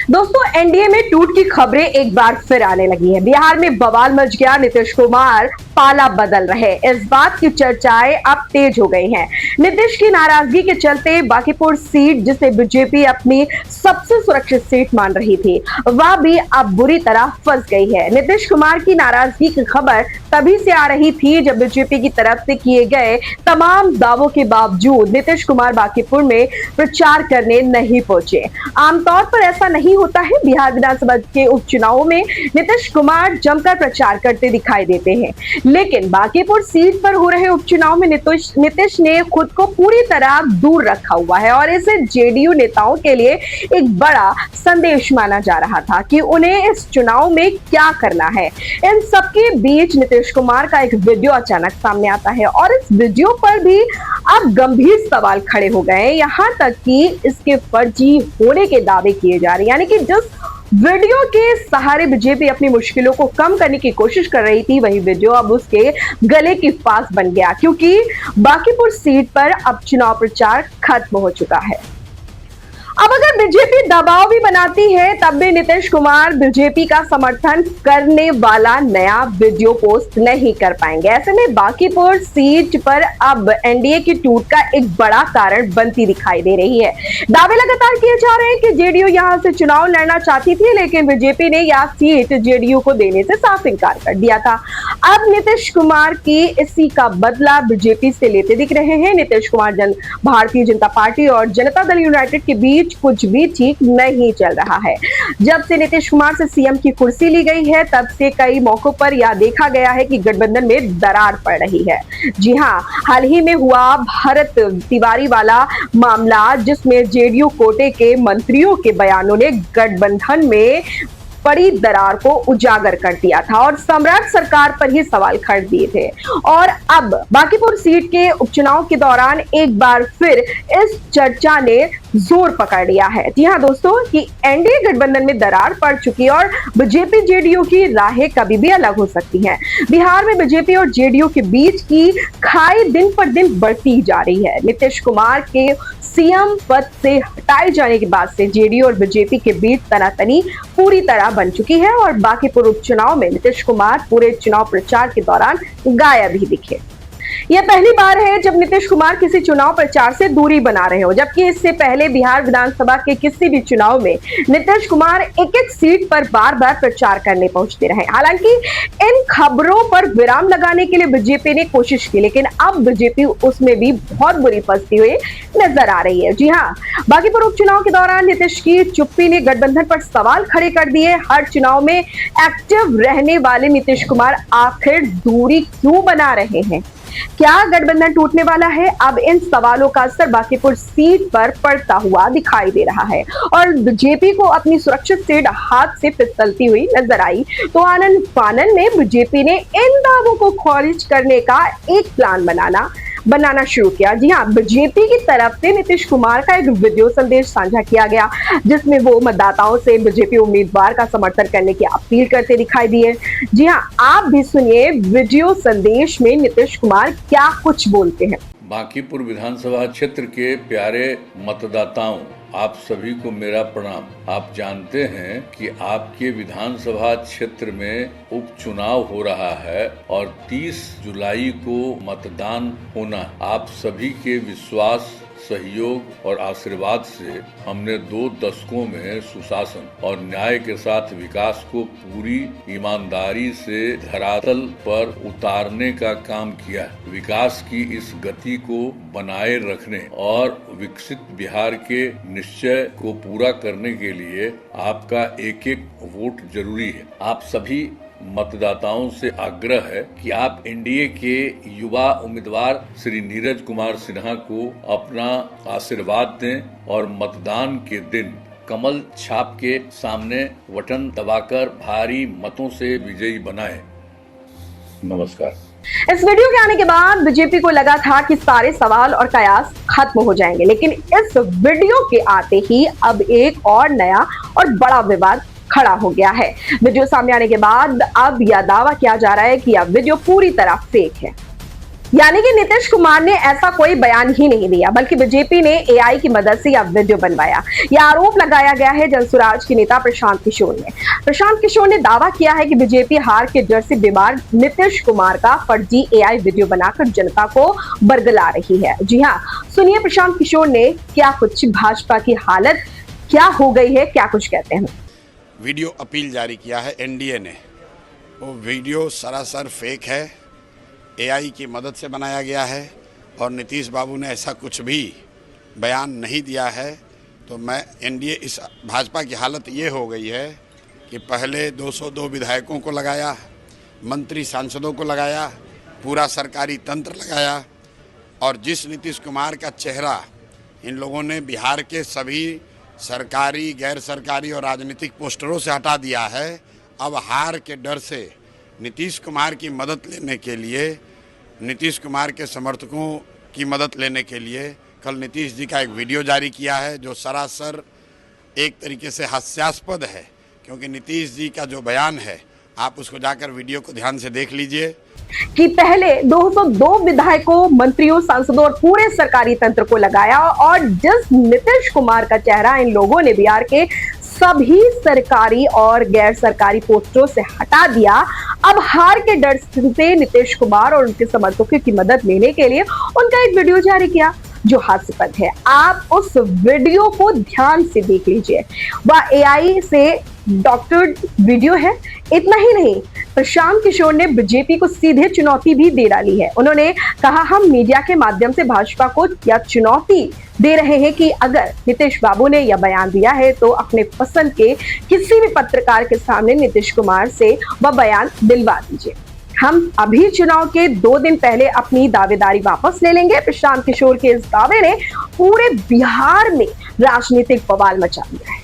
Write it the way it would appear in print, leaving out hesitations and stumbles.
दोस्तों, एनडीए में टूट की खबरें एक बार फिर आने लगी हैं। बिहार में बवाल मच गया, नीतीश कुमार पाला बदल रहे, इस बात की चर्चाएं अब तेज हो गई हैं। नीतीश की नाराजगी के चलते बांकीपुर सीट, जिसे बीजेपी अपनी सबसे सुरक्षित सीट मान रही थी, वह भी अब बुरी तरह फंस गई है। नीतीश कुमार की नाराजगी की खबर तभी से आ रही थी जब बीजेपी की तरफ से किए गए तमाम दावों के बावजूद नीतीश कुमार बांकीपुर में प्रचार करने नहीं पहुंचे। आमतौर पर ऐसा नहीं होता है। बिहार विधानसभा के उपचुनावों में नीतीश कुमार जमकर प्रचार करते दिखाई देते हैं, लेकिन बांकीपुर सीट पर हो रहे उपचुनाव में नीतीश ने खुद को पूरी तरह दूर रखा हुआ है और इसे जेडीयू नेताओं के लिए एक बड़ा संदेश माना जा रहा था कि उन्हें इस चुनाव में क्या करना है। इन सबके बीच नीतीश कुमार का एक वीडियो अचानक सामने आता है और इस वीडियो पर भी अब गंभीर सवाल खड़े हो गए, यहां तक कि इसके फर्जी होने के दावे किए जा रहे हैं। यानी कि जिस वीडियो के सहारे बीजेपी अपनी मुश्किलों को कम करने की कोशिश कर रही थी, वही वीडियो अब उसके गले की फांस बन गया, क्योंकि बांकीपुर सीट पर अब चुनाव प्रचार खत्म हो चुका है। अब अगर बीजेपी दबाव भी बनाती है, तब भी नीतीश कुमार बीजेपी का समर्थन करने वाला नया वीडियो पोस्ट नहीं कर पाएंगे। ऐसे में बांकीपुर सीट पर अब एनडीए की टूट का एक बड़ा कारण बनती दिखाई दे रही है। दावे लगातार किए जा रहे हैं कि जेडीयू यहां से चुनाव लड़ना चाहती थी, लेकिन बीजेपी ने यह सीट जेडीयू को देने से साफ इनकार कर दिया था। अब नीतीश कुमार की इसी का बदला बीजेपी से लेते दिख रहे हैं। नीतीश कुमार भारतीय जनता पार्टी और जनता दल यूनाइटेड के बीच कुछ भी ठीक नहीं चल रहा है। जब से नीतीश कुमार से सीएम की कुर्सी ली गई है, तब से कई मौकों पर यह देखा गया है कि गठबंधन में दरार पड़ रही है। जी हां, हाल ही में हुआ भरत तिवारी वाला मामला, जिसमें जेडीयू कोटे के मंत्रियों के बयानों ने गठबंधन में बड़ी दरार को उजागर कर दिया था और सम्राट सरकार पर ही सवाल खड़े दिए थे। और अब बांकीपुर सीट के उपचुनाव के दौरान एक बार फिर इस चर्चा ने जोर पकड़ लिया है। जी हां दोस्तों, कि एनडीए गठबंधन में दरार पड़ चुकी है और बीजेपी जेडीयू की राहें कभी भी अलग हो सकती हैं। बिहार में बीजेपी और जेडीयू के बीच की खाई दिन पर दिन बढ़ती जा रही है। नीतीश कुमार के सीएम पद से हटाए जाने के बाद से जेडीयू और बीजेपी के बीच तनातनी पूरी तरह बन चुकी है और बांकीपुर उपचुनाव में नीतीश कुमार पूरे चुनाव प्रचार के दौरान गायब ही दिखे। यह पहली बार है जब नीतीश कुमार किसी चुनाव प्रचार से दूरी बना रहे हो, जबकि इससे पहले बिहार विधानसभा के किसी भी चुनाव में नीतीश कुमार एक एक सीट पर बार बार प्रचार करने पहुंचते रहे। हालांकि इन खबरों पर विराम लगाने के लिए बीजेपी ने कोशिश की, लेकिन अब बीजेपी उसमें भी बहुत बुरी फंसती हुई नजर आ रही है। जी हाँ, बांकीपुर उपचुनाव के दौरान नीतीश की चुप्पी ने गठबंधन पर सवाल खड़े कर दिए। हर चुनाव में एक्टिव रहने वाले नीतीश कुमार आखिर दूरी क्यों बना रहे हैं? क्या गठबंधन टूटने वाला है? अब इन सवालों का असर बांकीपुर सीट पर पड़ता हुआ दिखाई दे रहा है और बीजेपी को अपनी सुरक्षित सीट हाथ से फिसलती हुई नजर आई। तो आनन फानन में बीजेपी ने इन दावों को खारिज करने का एक प्लान बनाना शुरू किया। जी हाँ, बीजेपी की तरफ से नीतीश कुमार का एक वीडियो संदेश साझा किया गया, जिसमें वो मतदाताओं से बीजेपी उम्मीदवार का समर्थन करने की अपील करते दिखाई दिए। जी हाँ, आप भी सुनिए वीडियो संदेश में नीतीश कुमार क्या कुछ बोलते हैं। बांकीपुर विधानसभा क्षेत्र के प्यारे मतदाताओं, आप सभी को मेरा प्रणाम। आप जानते हैं कि आपके विधानसभा क्षेत्र में उपचुनाव हो रहा है और 30 जुलाई को मतदान होना। आप सभी के विश्वास, सहयोग और आशीर्वाद से हमने 2 दशकों में सुशासन और न्याय के साथ विकास को पूरी ईमानदारी से धरातल पर उतारने का काम किया। विकास की इस गति को बनाए रखने और विकसित बिहार के निश्चय को पूरा करने के लिए आपका एक एक वोट जरूरी है। आप सभी मतदाताओं से आग्रह है कि आप एनडीए के युवा उम्मीदवार श्री नीरज कुमार सिन्हा को अपना आशीर्वाद दें और मतदान के दिन कमल छाप के सामने बटन दबाकर भारी मतों से विजयी बनाएं। नमस्कार। इस वीडियो के आने के बाद बीजेपी को लगा था कि सारे सवाल और कयास खत्म हो जाएंगे, लेकिन इस वीडियो के आते ही अब एक और नया और बड़ा विवाद खड़ा हो गया है। वीडियो सामने आने के बाद अब यह दावा किया जा रहा है कि यह वीडियो पूरी तरह फेक है। यानी कि नीतीश कुमार ने ऐसा कोई बयान ही नहीं दिया, बल्कि बीजेपी ने एआई की मदद से यह वीडियो बनवाया। यह आरोप लगाया गया है जनसुराज के नेता प्रशांत किशोर ने। प्रशांत किशोर ने दावा किया है कि बीजेपी हार के डर से बीमार नीतीश कुमार का फर्जी एआई वीडियो बनाकर जनता को बरगला रही है। जी हाँ, सुनिए प्रशांत किशोर ने क्या कुछ भाजपा की हालत क्या हो गई है, क्या कुछ कहते हैं। वीडियो अपील जारी किया है एनडीए ने। वो वीडियो सरासर फेक है, एआई की मदद से बनाया गया है और नीतीश बाबू ने ऐसा कुछ भी बयान नहीं दिया है। तो मैं एनडीए इस भाजपा की हालत ये हो गई है कि पहले 202 विधायकों को लगाया, मंत्री सांसदों को लगाया, पूरा सरकारी तंत्र लगाया और जिस नीतीश कुमार का चेहरा इन लोगों ने बिहार के सभी सरकारी, गैर सरकारी और राजनीतिक पोस्टरों से हटा दिया है, अब हार के डर से नीतीश कुमार की मदद लेने के लिए, नीतीश कुमार के समर्थकों की मदद लेने के लिए कल नीतीश जी का एक वीडियो जारी किया है जो सरासर एक तरीके से हास्यास्पद है। क्योंकि नीतीश जी का जो बयान है, आप उसको जाकर वीडियो को ध्यान से देख लीजिए कि पहले 202 विधायकों, मंत्रियों, सांसदों और पूरे सरकारी तंत्र को लगाया और जिस नीतीश कुमार का चेहरा इन लोगों ने बिहार के सभी सरकारी और गैर सरकारी पोस्टरों से हटा दिया, अब हार के डर से नीतीश कुमार और उनके समर्थकों की मदद लेने के लिए उनका एक वीडियो जारी किया जो हास्यास्पद है। आप उस वीडियो को ध्यान से देख लीजिए। वह एआई से डॉक्टर्ड वीडियो है। इतना ही नहीं, प्रशांत किशोर ने बीजेपी को सीधे चुनौती भी दे डाली है। उन्होंने कहा, हम मीडिया के माध्यम से भाजपा को यह चुनौती दे रहे हैं कि अगर नीतीश बाबू ने यह बयान दिया है तो अपने पसंद के किसी भी पत्रकार के सामने नीतीश कुमार से वह बयान दिलवा दीजिए। हम अभी चुनाव के 2 दिन पहले अपनी दावेदारी वापस ले लेंगे। प्रशांत किशोर के इस दावे ने पूरे बिहार में राजनीतिक बवाल मचा दिया है।